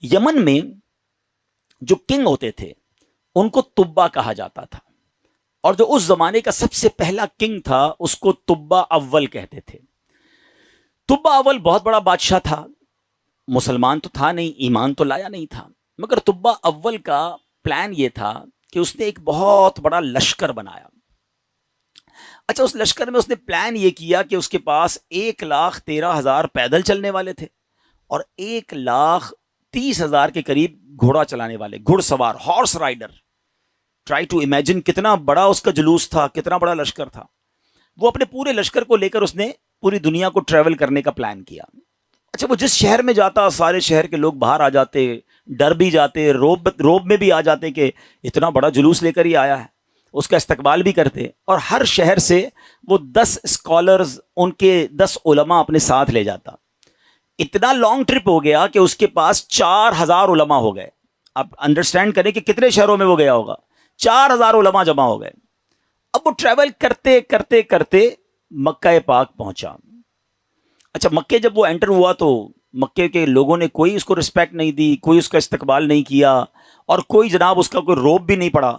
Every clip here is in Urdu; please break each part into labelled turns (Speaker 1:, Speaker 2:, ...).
Speaker 1: یمن میں جو کنگ ہوتے تھے ان کو تبا کہا جاتا تھا، اور جو اس زمانے کا سب سے پہلا کنگ تھا اس کو تبا اول کہتے تھے۔ تبا اول بہت بڑا بادشاہ تھا، مسلمان تو تھا نہیں، ایمان تو لایا نہیں تھا، مگر تبا اول کا پلان یہ تھا کہ اس نے ایک بہت بڑا لشکر بنایا۔ اچھا، اس لشکر میں اس نے پلان یہ کیا کہ اس کے پاس 1,13,000 پیدل چلنے والے تھے اور 1,30,000 کے قریب گھوڑا چلانے والے، گھڑ سوار، horse rider. Try to imagine کتنا بڑا اس کا جلوس تھا، کتنا بڑا لشکر تھا۔ وہ اپنے پورے لشکر کو لے کر اس نے پوری دنیا کو ٹریول کرنے کا پلان کیا۔ اچھا، وہ جس شہر میں جاتا سارے شہر کے لوگ باہر آ جاتے، ڈر بھی جاتے، روب میں بھی آ جاتے کہ اتنا بڑا جلوس لے کر ہی آیا ہے، اس کا استقبال بھی کرتے، اور ہر شہر سے وہ 10 اسکالرز، ان کے 10 علماء اپنے ساتھ لے جاتا۔ اتنا لانگ ٹرپ ہو گیا کہ اس کے پاس 4,000 علماء ہو گئے۔ آپ انڈرسٹینڈ کریں کہ کتنے شہروں میں وہ گیا ہوگا، 4,000 علماء جمع ہو گئے۔ اب وہ ٹریول کرتے کرتے کرتے مکہ پاک پہنچا۔ اچھا، مکے جب وہ انٹر ہوا تو مکے کے لوگوں نے کوئی اس کو رسپیکٹ نہیں دی، کوئی اس کا استقبال نہیں کیا، اور کوئی جناب اس کا کوئی روب بھی نہیں پڑا۔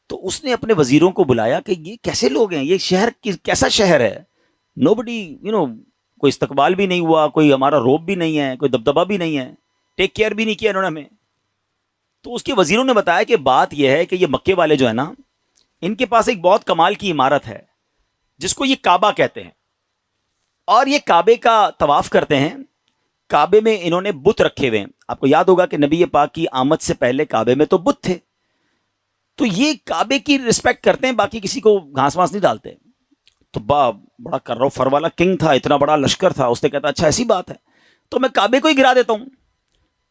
Speaker 1: تو اس نے اپنے وزیروں کو بلایا کہ یہ کیسے لوگ ہیں، یہ شہر کیسا شہر ہے، نو بڈی کوئی استقبال بھی نہیں ہوا، کوئی ہمارا روب بھی نہیں ہے، کوئی دبدبہ بھی نہیں ہے، ٹیک کیئر بھی نہیں کیا انہوں نے ہمیں۔ تو اس کے وزیروں نے بتایا کہ بات یہ ہے کہ یہ مکے والے جو ہے نا، ان کے پاس ایک بہت کمال کی عمارت ہے جس کو یہ کعبہ کہتے ہیں، اور یہ کعبے کا طواف کرتے ہیں۔ کعبے میں انہوں نے بت رکھے ہوئے ہیں۔ آپ کو یاد ہوگا کہ نبی پاک کی آمد سے پہلے کعبے میں تو بت تھے، تو یہ کعبے کی رسپیکٹ کرتے ہیں، باقی کسی کو گھاس واس نہیں ڈالتے۔ تو بڑا کرو فر والا کنگ تھا، اتنا بڑا لشکر تھا، اس نے کہتا اچھا ایسی بات ہے تو میں کعبے کو ہی گرا دیتا ہوں،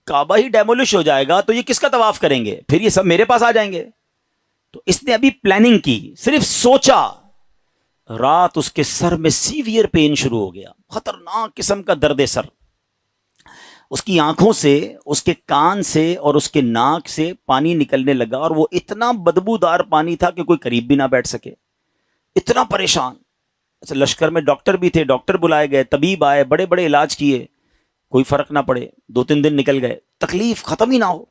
Speaker 1: کعبہ ہی ڈیمولش ہو جائے گا تو یہ کس کا طواف کریں گے، پھر یہ سب میرے پاس آ جائیں گے۔ تو اس نے ابھی پلاننگ کی، صرف سوچا، رات اس کے سر میں سیویئر پین شروع ہو گیا، خطرناک قسم کا درد سر۔ اس کی آنکھوں سے، اس کے کان سے اور اس کے ناک سے پانی نکلنے لگا، اور وہ اتنا بدبودار پانی تھا کہ کوئی قریب بھی نہ بیٹھ سکے، اتنا پریشان۔ اچھا، لشکر میں ڈاکٹر بھی تھے، ڈاکٹر بلائے گئے، طبیب آئے، بڑے بڑے علاج کیے، کوئی فرق نہ پڑے، 2-3 دن نکل گئے، تکلیف ختم ہی نہ ہو۔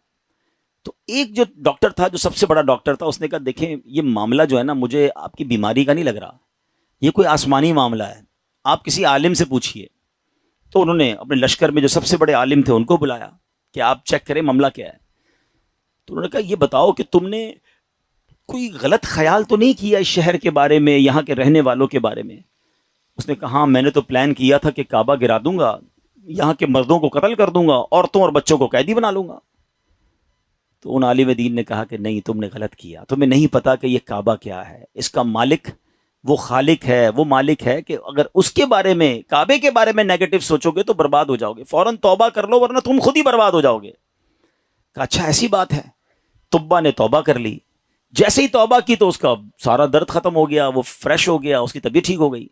Speaker 1: تو ایک جو ڈاکٹر تھا، جو سب سے بڑا ڈاکٹر تھا، اس نے کہا دیکھیں یہ معاملہ جو ہے نا، مجھے آپ کی بیماری کا نہیں لگ رہا، یہ کوئی آسمانی معاملہ ہے، آپ کسی عالم سے پوچھیے۔ تو انہوں نے اپنے لشکر میں جو سب سے بڑے عالم تھے ان کو بلایا کہ آپ چیک کریں معاملہ کیا ہے۔ تو انہوں نے کہا یہ بتاؤ کہ تم نے کوئی غلط خیال تو نہیں کیا اس شہر کے بارے میں، یہاں کے رہنے والوں کے بارے میں؟ اس نے کہا ہاں، میں نے تو پلان کیا تھا کہ کعبہ گرا دوں گا، یہاں کے مردوں کو قتل کر دوں گا، عورتوں اور بچوں کو قیدی بنا لوں گا۔ تو ان عالم دین نے کہا کہ نہیں، تم نے غلط کیا، تمہیں نہیں پتا کہ یہ کعبہ کیا ہے، اس کا مالک وہ خالق ہے، وہ مالک ہے کہ اگر اس کے بارے میں، کعبے کے بارے میں نیگیٹو سوچو گے تو برباد ہو جاؤ گے، فوراً توبہ کر لو ورنہ تم خود ہی برباد ہو جاؤ گے۔ کہا اچھا ایسی بات ہے۔ تبا نے توبہ کر لی، جیسے ہی توبہ کی تو اس کا سارا درد ختم ہو گیا، وہ فریش ہو گیا، اس کی طبیعت ٹھیک ہو گئی۔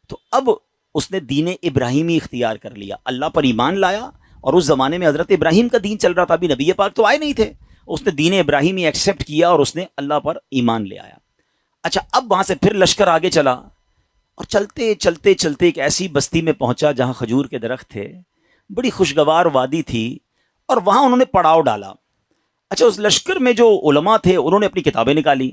Speaker 1: تو اب اس نے دین ابراہیمی اختیار کر لیا، اللہ پر ایمان لایا، اور اس زمانے میں حضرت ابراہیم کا دین چل رہا تھا، ابھی نبی پاک تو آئے نہیں تھے، اس نے دین ابراہیمی ایکسیپٹ کیا اور اس نے اللہ پر ایمان لے آیا۔ اچھا، اب وہاں سے پھر لشکر آگے چلا، اور چلتے چلتے چلتے ایک ایسی بستی میں پہنچا جہاں کھجور کے درخت تھے، بڑی خوشگوار وادی تھی، اور وہاں انہوں نے پڑاؤ ڈالا۔ اچھا، اس لشکر میں جو علماء تھے انہوں نے اپنی کتابیں نکالی،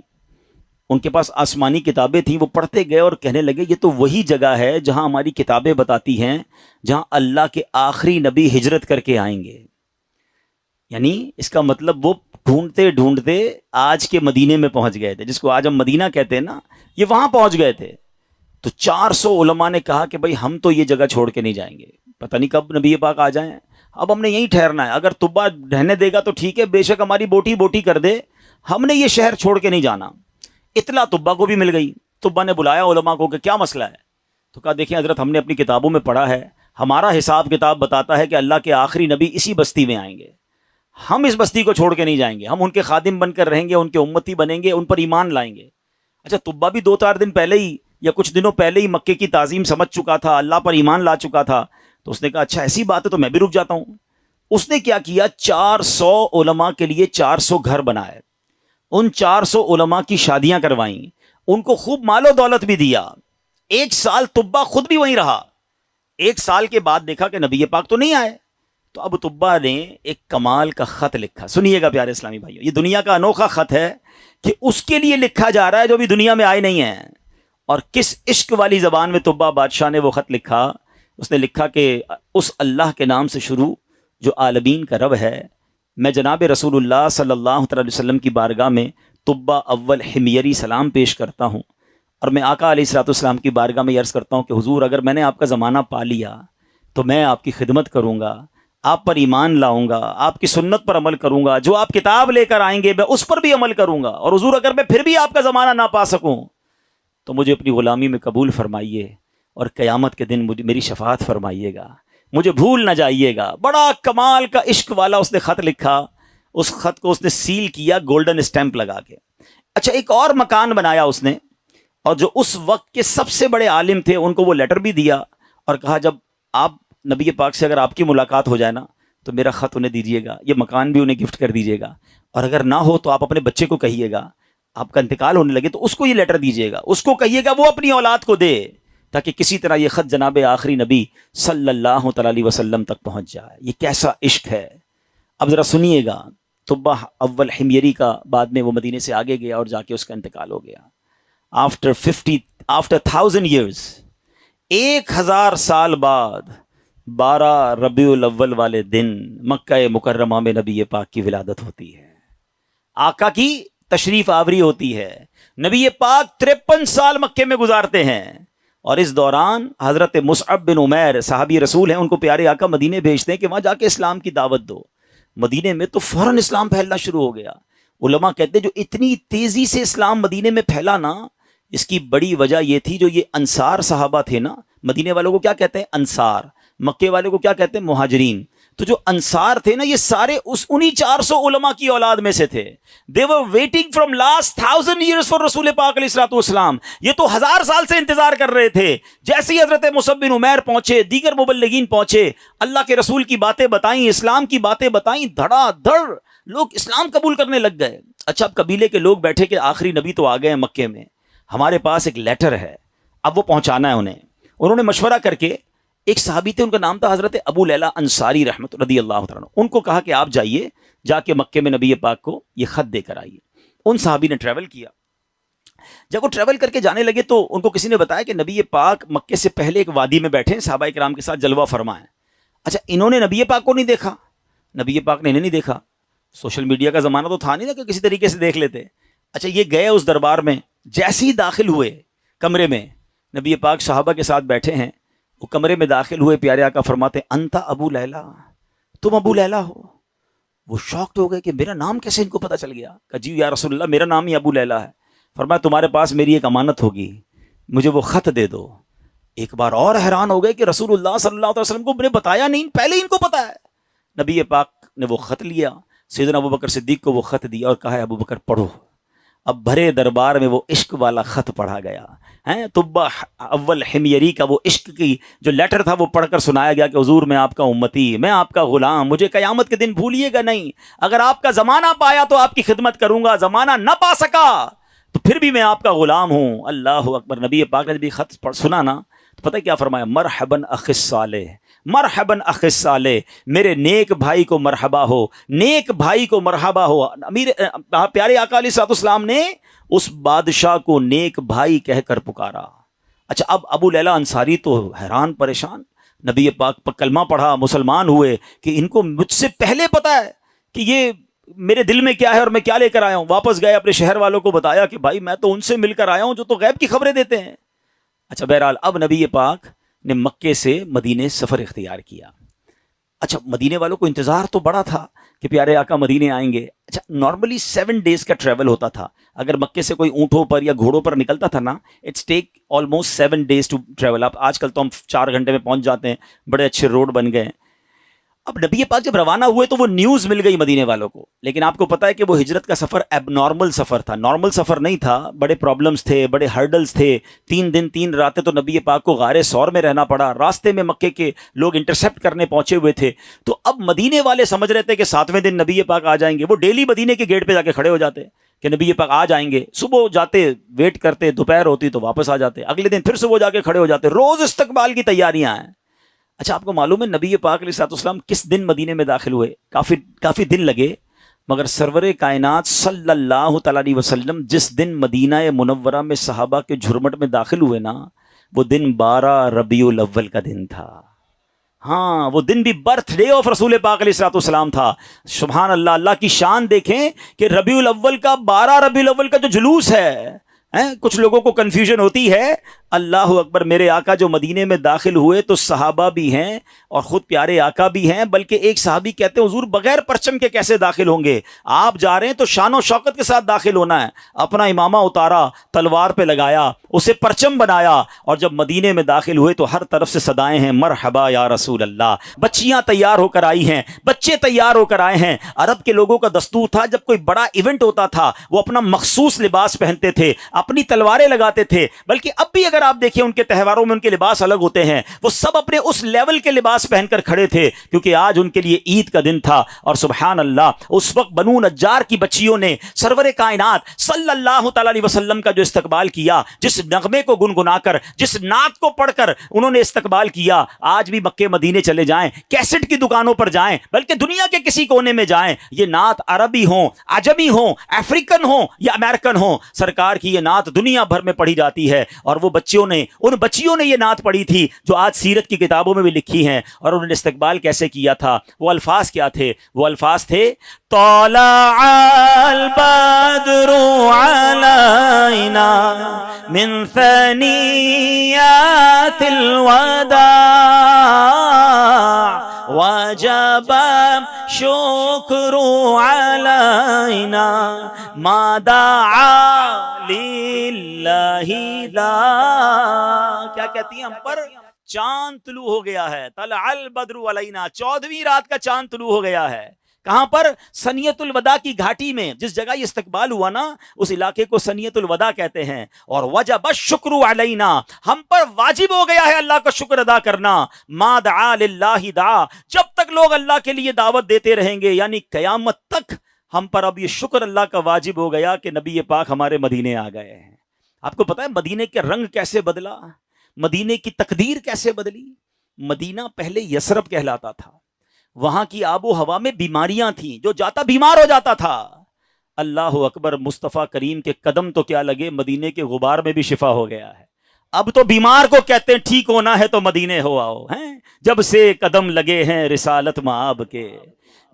Speaker 1: ان کے پاس آسمانی کتابیں تھیں، وہ پڑھتے گئے اور کہنے لگے یہ تو وہی جگہ ہے جہاں ہماری کتابیں بتاتی ہیں جہاں اللہ کے آخری نبی ہجرت کر کے آئیں گے۔ یعنی اس کا مطلب وہ ڈھونڈتے ڈھونڈتے آج کے مدینے میں پہنچ گئے تھے، جس کو آج ہم مدینہ کہتے ہیں نا، یہ وہاں پہنچ گئے تھے۔ تو 400 علماء نے کہا کہ بھائی ہم تو یہ جگہ چھوڑ کے نہیں جائیں گے، پتہ نہیں کب نبی پاک آ جائیں، اب ہم نے یہیں ٹھہرنا ہے، اگر تبا رہنے دے گا تو ٹھیک ہے، بے شک ہماری بوٹی بوٹی کر دے، ہم نے یہ شہر چھوڑ کے نہیں جانا۔ اطلاع تبا کو بھی مل گئی، تبا نے بلایا علماء کو کہ کیا مسئلہ ہے؟ تو کہا دیکھیں حضرت، ہم نے اپنی کتابوں میں پڑھا ہے، ہمارا حساب کتاب بتاتا ہے کہ اللہ کے آخری نبی اسی بستی میں آئیں گے، ہم اس بستی کو چھوڑ کے نہیں جائیں گے، ہم ان کے خادم بن کر رہیں گے، ان کے امتی بنیں گے، ان پر ایمان لائیں گے۔ اچھا، تبا بھی 2-4 دن پہلے ہی یا کچھ دنوں پہلے ہی مکے کی تعظیم سمجھ چکا تھا، اللہ پر ایمان لا چکا تھا، تو اس نے کہا اچھا ایسی بات ہے تو میں بھی رک جاتا ہوں۔ اس نے کیا کیا، 400 علماء کے لیے 400 گھر بنائے، ان 400 علماء کی شادیاں کروائیں، ان کو خوب مال و دولت بھی دیا۔ 1 سال تبا خود بھی وہیں رہا، 1 سال کے بعد دیکھا کہ نبی پاک تو نہیں آئے، تو ابو طبا نے ایک کمال کا خط لکھا. سنیے گا پیارے اسلامی بھائیوں, یہ دنیا کا انوکھا خط ہے کہ اس کے لیے لکھا جا رہا ہے جو ابھی دنیا میں آئے نہیں ہیں. اور کس عشق والی زبان میں طبا بادشاہ نے وہ خط لکھا. اس نے لکھا کہ اس اللہ کے نام سے شروع جو عالمین کا رب ہے, میں جناب رسول اللہ صلی اللہ علیہ وسلم کی بارگاہ میں طبا اول حمیری سلام پیش کرتا ہوں, اور میں آقا علیہ الصلوۃ والسلام کی بارگاہ میں عرض کرتا ہوں کہ حضور اگر میں نے آپ کا زمانہ پا لیا تو میں آپ کی خدمت کروں گا, آپ پر ایمان لاؤں گا, آپ کی سنت پر عمل کروں گا, جو آپ کتاب لے کر آئیں گے میں اس پر بھی عمل کروں گا, اور حضور اگر میں پھر بھی آپ کا زمانہ نہ پا سکوں تو مجھے اپنی غلامی میں قبول فرمائیے, اور قیامت کے دن میری شفاعت فرمائیے گا, مجھے بھول نہ جائیے گا. بڑا کمال کا عشق والا اس نے خط لکھا. اس خط کو اس نے سیل کیا گولڈن اسٹیمپ لگا کے. اچھا, ایک اور مکان بنایا اس نے, اور جو اس وقت کے سب سے بڑے عالم تھے ان کو وہ لیٹر بھی دیا, اور کہا جب آپ نبی پاک سے اگر آپ کی ملاقات ہو جائے نا تو میرا خط انہیں دیجیے گا, یہ مکان بھی انہیں گفٹ کر دیجیے گا, اور اگر نہ ہو تو آپ اپنے بچے کو کہیے گا, آپ کا انتقال ہونے لگے تو اس کو یہ لیٹر دیجیے گا, اس کو کہیے گا وہ اپنی اولاد کو دے, تاکہ کسی طرح یہ خط جناب آخری نبی صلی اللہ تعالی علیہ وسلم تک پہنچ جائے. یہ کیسا عشق ہے. اب ذرا سنیے گا. طبا اول حمیری کا بعد میں وہ مدینے سے آگے گیا اور جا کے اس کا انتقال ہو گیا. آفٹر 1000 years, 1000 سال بعد 12 ربیع الاول والے دن مکہ مکرمہ میں نبی پاک کی ولادت ہوتی ہے, آقا کی تشریف آوری ہوتی ہے. نبی پاک 53 سال مکے میں گزارتے ہیں, اور اس دوران حضرت مصعب بن عمیر صحابی رسول ہیں, ان کو پیارے آقا مدینے بھیجتے ہیں کہ وہاں جا کے اسلام کی دعوت دو. مدینے میں تو فوراً اسلام پھیلنا شروع ہو گیا. علماء کہتے ہیں جو اتنی تیزی سے اسلام مدینے میں پھیلا نا, اس کی بڑی وجہ یہ تھی جو یہ انصار صحابہ تھے نا. مدینے والوں کو کیا کہتے ہیں؟ انصار. مکے والوں کو کیا کہتے ہیں؟ مہاجرین. تو جو انصار تھے نا یہ سارے انہی 400 علماء کی اولاد میں سے تھے. They were waiting from last 1000 years for رسول پاک علیہ الصلوۃ والسلام. یہ تو 1000 سال سے انتظار کر رہے تھے. جیسے ہی حضرت مصعب بن عمیر پہنچے, دیگر مبلغین پہنچے, اللہ کے رسول کی باتیں بتائیں, اسلام کی باتیں بتائیں, دھڑا دھڑ لوگ اسلام قبول کرنے لگ گئے. اچھا, اب قبیلے کے لوگ بیٹھے کہ آخری نبی تو آ گئے ہیں مکے میں, ہمارے پاس ایک لیٹر ہے, اب وہ پہنچانا ہے انہیں. انہوں نے مشورہ کر کے, ایک صحابی تھے ان کا نام تھا حضرت ابو لیلہ انصاری رحمت رضی اللہ تعالیٰ عنہ, ان کو کہا کہ آپ جائیے, جا کے مکے میں نبی پاک کو یہ خط دے کر آئیے. ان صحابی نے ٹریول کیا. جب وہ ٹریول کر کے جانے لگے تو ان کو کسی نے بتایا کہ نبی پاک مکے سے پہلے ایک وادی میں بیٹھے ہیں, صحابہ کرام کے ساتھ جلوہ فرما ہے. اچھا, انہوں نے نبی پاک کو نہیں دیکھا, نبی پاک نے انہیں نہیں دیکھا. سوشل میڈیا کا زمانہ تو تھا نہیں نا کہ کسی طریقے سے دیکھ لیتے. اچھا, یہ گئے اس دربار میں, جیسے ہی داخل ہوئے کمرے میں, نبی پاک صحابہ کے ساتھ بیٹھے ہیں, وہ کمرے میں داخل ہوئے, پیارے آقا فرماتے انتا ابو لیلہ, تم ابو لیلہ ہو. وہ شاکڈ ہو گئے کہ میرا نام کیسے ان کو پتہ چل گیا. کہ جی یا رسول اللہ, میرا نام ہی ابو لیلہ ہے. فرمایا تمہارے پاس میری ایک امانت ہوگی, مجھے وہ خط دے دو. ایک بار اور حیران ہو گئے کہ رسول اللہ صلی اللہ علیہ وسلم کو نے بتایا نہیں, پہلے ان کو پتا ہے. نبی پاک نے وہ خط لیا, سیدنا ابو بکر صدیق کو وہ خط دیا اور کہا ابو بکر پڑھو. اب بھرے دربار میں وہ عشق والا خط پڑھا گیا. طبا اول حمیری کا وہ عشق کی جو لیٹر تھا وہ پڑھ کر سنایا گیا کہ حضور میں آپ کا امتی, میں آپ کا غلام, مجھے قیامت کے دن بھولیے گا نہیں. اگر آپ کا زمانہ پایا تو آپ کی خدمت کروں گا, زمانہ نہ پا سکا تو پھر بھی میں آپ کا غلام ہوں. اللہ اکبر. نبی پاک نے بھی خط سنا نا تو پتہ کیا فرمایا؟ مرحباً اخ الصالح, مرحباً اخ الصالح, میرے نیک بھائی کو مرحبا ہو, نیک بھائی کو مرحبا ہو. امیر پیارے آقا علیہ الصلوۃ والسلام نے اس بادشاہ کو نیک بھائی کہہ کر پکارا. اچھا, اب ابو لیلہ انصاری تو حیران پریشان, نبی پاک پر کلمہ پڑھا, مسلمان ہوئے کہ ان کو مجھ سے پہلے پتا ہے کہ یہ میرے دل میں کیا ہے اور میں کیا لے کر آیا ہوں. واپس گئے, اپنے شہر والوں کو بتایا کہ بھائی میں تو ان سے مل کر آیا ہوں جو تو غیب کی خبریں دیتے ہیں. اچھا, بہرحال اب نبی پاک نے مکے سے مدینے سفر اختیار کیا. اچھا, مدینے والوں کو انتظار تو بڑا تھا کہ پیارے آقا مدینے آئیں گے. اچھا, نارملی 7 days کا ٹریول ہوتا تھا. اگر مکے سے کوئی اونٹوں پر یا گھوڑوں پر نکلتا تھا نا, it's take almost 7 days to travel. اب آج کل تو ہم 4 گھنٹے میں پہنچ جاتے ہیں, بڑے اچھے روڈ بن گئے ہیں. اب نبی پاک جب روانہ ہوئے تو وہ نیوز مل گئی مدینے والوں کو, لیکن آپ کو پتا ہے کہ وہ ہجرت کا سفر ایب نارمل سفر تھا, نارمل سفر نہیں تھا. بڑے پرابلمز تھے, بڑے ہرڈلز تھے. 3 دن 3 راتیں تو نبی پاک کو غار ثور میں رہنا پڑا. راستے میں مکے کے لوگ انٹرسیپٹ کرنے پہنچے ہوئے تھے. تو اب مدینے والے سمجھ رہے تھے کہ 7ویں دن نبی پاک آ جائیں گے. وہ ڈیلی مدینے کے گیٹ پہ جا کے کھڑے ہو جاتے کہ نبی پاک آ جائیں گے. صبح جاتے, ویٹ کرتے, دوپہر ہوتی تو واپس آ جاتے. اگلے دن پھر صبح جا کے کھڑے ہو جاتے. روز استقبال کی تیاریاں ہیں. اچھا آپ کو معلوم ہے نبی پاک علیہ الصلوۃ والسلام کس دن مدینے میں داخل ہوئے؟ کافی دن لگے، مگر سرور کائنات صلی اللہ تعالیٰ علیہ وسلم جس دن مدینہ منورہ میں صحابہ کے جھرمٹ میں داخل ہوئے نا، وہ دن 12 ربیع الاول کا دن تھا۔ ہاں وہ دن بھی برتھ ڈے آف رسول پاک علیہ الصلوۃ والسلام تھا۔ سبحان اللہ، اللہ کی شان دیکھیں کہ ربیع الاول کا 12 ربیع الاول کا جو جلوس ہے، کچھ لوگوں کو کنفیوژن ہوتی ہے۔ اللہ اکبر، میرے آقا جو مدینے میں داخل ہوئے تو صحابہ بھی ہیں اور خود پیارے آقا بھی ہیں، بلکہ ایک صحابی کہتے ہیں حضور بغیر پرچم کے کیسے داخل ہوں گے؟ آپ جا رہے ہیں تو شان و شوکت کے ساتھ داخل ہونا ہے۔ اپنا امامہ اتارا، تلوار پہ لگایا، اسے پرچم بنایا، اور جب مدینے میں داخل ہوئے تو ہر طرف سے صدائیں ہیں مرحبا یا رسول اللہ۔ بچیاں تیار ہو کر آئی ہیں، بچے تیار ہو کر آئے ہیں۔ عرب کے لوگوں کا دستور تھا جب کوئی بڑا ایونٹ ہوتا تھا وہ اپنا مخصوص لباس پہنتے تھے، اپنی تلواریں لگاتے تھے، بلکہ اب بھی اگر آپ دیکھیں ان کے تہواروں میں ان کے لباس الگ ہوتے ہیں، وہ سب اپنے اس لیول کے لباس پہن کر کھڑے تھے، کیونکہ آج ان کے لیے عید کا دن تھا۔ اور سبحان اللہ، اس وقت بنو نجار کی بچیوں نے سرور کائنات صلی اللہ تعالی علیہ وسلم کا جو استقبال کیا، جس نغمے کو گنگنا کر، جس نعت کو پڑھ کر انہوں نے استقبال کیا، آج بھی مکے مدینے چلے جائیں، کیسٹ کی دکانوں پر جائیں، بلکہ دنیا کے کسی کونے میں جائیں، یہ نعت عربی ہوں، عجمی ہوں، افریقن ہوں یا امریکن ہوں، سرکار کی یہ نعت دنیا بھر میں پڑھی جاتی ہے۔ اور وہ ان بچیوں نے یہ نعت پڑھی تھی جو آج سیرت کی کتابوں میں بھی لکھی ہیں۔ اور انہوں نے استقبال کیسے کیا تھا؟ وہ الفاظ کیا تھے؟ وہ الفاظ تھے طلع البدر علینا من ثنیات الوداع وجب شکر علینا ما دعا للہ لا۔ کیا کہتی ہیں ہم پر؟ چاند طلوع ہو گیا ہے، طلع البدر علینا، 14ویں رات کا چاند طلوع ہو گیا ہے۔ کہاں پر؟ سنیت الوداع کی گھاٹی میں، جس جگہ یہ استقبال ہوا نا اس علاقے کو سنیت الوداع کہتے ہیں۔ اور وجب الشکر علینا، ہم پر واجب ہو گیا ہے اللہ کا شکر ادا کرنا۔ ما دعا للہ دعا، جب تک لوگ اللہ کے لیے دعوت دیتے رہیں گے، یعنی قیامت تک ہم پر اب یہ شکر اللہ کا واجب ہو گیا کہ نبی پاک ہمارے مدینے آ گئے ہیں۔ آپ کو پتا ہے مدینے کے رنگ کیسے بدلا، مدینے کی تقدیر کیسے بدلی؟ مدینہ پہلے یثرب کہلاتا تھا، وہاں کی آب و ہوا میں بیماریاں تھیں، جو جاتا بیمار ہو جاتا تھا۔ اللہ اکبر، مصطفیٰ کریم کے قدم تو کیا لگے، مدینے کے غبار میں بھی شفا ہو گیا ہے۔ اب تو بیمار کو کہتے ہیں ٹھیک ہونا ہے تو مدینے ہو آؤ، ہیں جب سے قدم لگے ہیں رسالت مآب کے،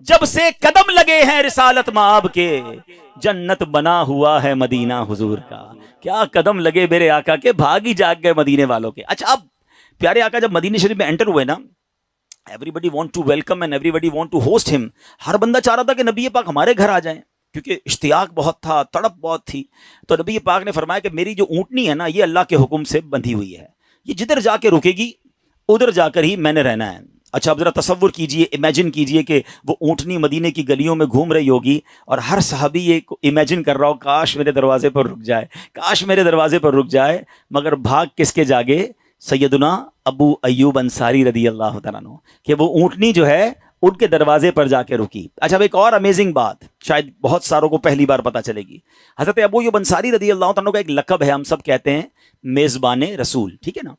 Speaker 1: جب سے قدم لگے ہیں رسالت مآب کے، جنت بنا ہوا ہے مدینہ حضور کا۔ کیا قدم لگے میرے آقا کے، بھاگ ہی جاگ گئے مدینے والوں کے۔ اچھا اب پیارے آقا جب مدینہ شریف میں انٹر ہوئے نا، everybody want to welcome and everybody want to host him، ہر بندہ چاہ رہا تھا کہ نبی پاک ہمارے گھر آ جائیں، کیونکہ اشتیاق بہت تھا، تڑپ بہت تھی۔ تو نبی پاک نے فرمایا کہ میری جو اونٹنی ہے نا یہ اللہ کے حکم سے بندھی ہوئی ہے، یہ جدھر جا کے رکے گی ادھر جا کر ہی میں نے رہنا ہے۔ اچھا اب ذرا تصور کیجئے، امیجن کیجئے کہ وہ اونٹنی مدینے کی گلیوں میں گھوم رہی ہوگی اور ہر صحابی یہ امیجن کر رہا ہو کاش میرے دروازے پر رک جائے، کاش میرے دروازے پر رک جائے، مگر بھاگ کس کے جاگے؟ سیدنا ابو ایوب انصاری رضی اللہ تعالیٰ عنہ، کہ وہ اونٹنی جو ہے ان کے دروازے پر جا کے رکی۔ اچھا اب ایک اور امیزنگ بات شاید بہت ساروں کو پہلی بار پتہ چلے گی، حضرت ابو ایوب انصاری رضی اللہ تعالیٰ عنہ کا ایک لقب ہے، ہم سب کہتے ہیں میزبان رسول، ٹھیک ہے نا،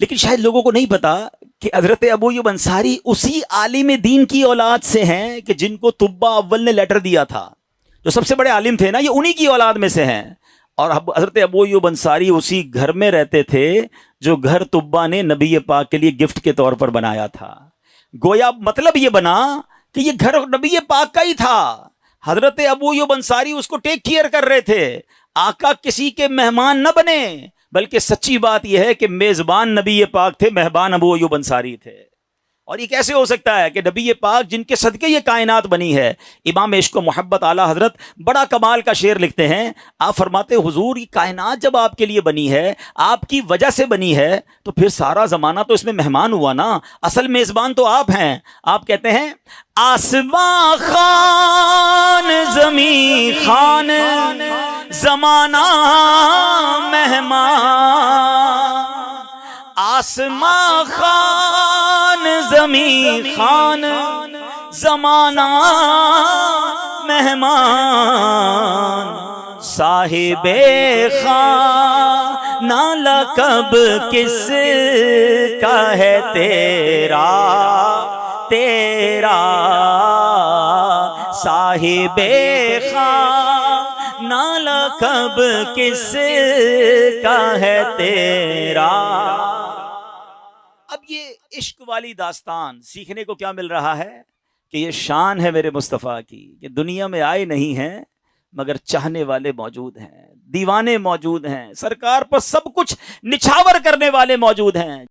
Speaker 1: لیکن شاید لوگوں کو نہیں پتا کہ حضرت ابو ایوب انصاری اسی عالم دین کی اولاد سے ہیں کہ جن کو طبہ اول نے لیٹر دیا تھا، جو سب سے بڑے عالم تھے نا، یہ انہی کی اولاد میں سے ہیں۔ اور حضرت ابو ایوب انصاری اسی گھر میں رہتے تھے جو گھر طبہ نے نبی پاک کے لیے گفٹ کے طور پر بنایا تھا۔ گویا مطلب یہ بنا کہ یہ گھر نبی پاک کا ہی تھا، حضرت ابو ایوب انصاری اس کو ٹیک کیئر کر رہے تھے۔ آقا کسی کے مہمان نہ بنے، بلکہ سچی بات یہ ہے کہ میزبان نبی پاک تھے، مہمان ابو ایوب انصاری تھے۔ اور یہ کیسے ہو سکتا ہے کہ نبی پاک جن کے صدقے یہ کائنات بنی ہے؟ امام عشق و محبت اعلیٰ حضرت بڑا کمال کا شعر لکھتے ہیں، آپ فرماتے حضور یہ کائنات جب آپ کے لیے بنی ہے، آپ کی وجہ سے بنی ہے، تو پھر سارا زمانہ تو اس میں مہمان ہوا نا، اصل میزبان تو آپ ہیں۔ آپ کہتے ہیں آسمان خان زمین خان زمانہ مہمان، آسمان خان زمین خان زمانہ مہمان، صاحب خان نالا کب کس کا ہے تیرا تیرا صاحب خواہ، نالا کب کس کا ہے تیرا۔ اب یہ عشق والی داستان سیکھنے کو کیا مل رہا ہے کہ یہ شان ہے میرے مصطفیٰ کی کہ دنیا میں آئے نہیں ہیں مگر چاہنے والے موجود ہیں، دیوانے موجود ہیں، سرکار پر سب کچھ نچھاور کرنے والے موجود ہیں۔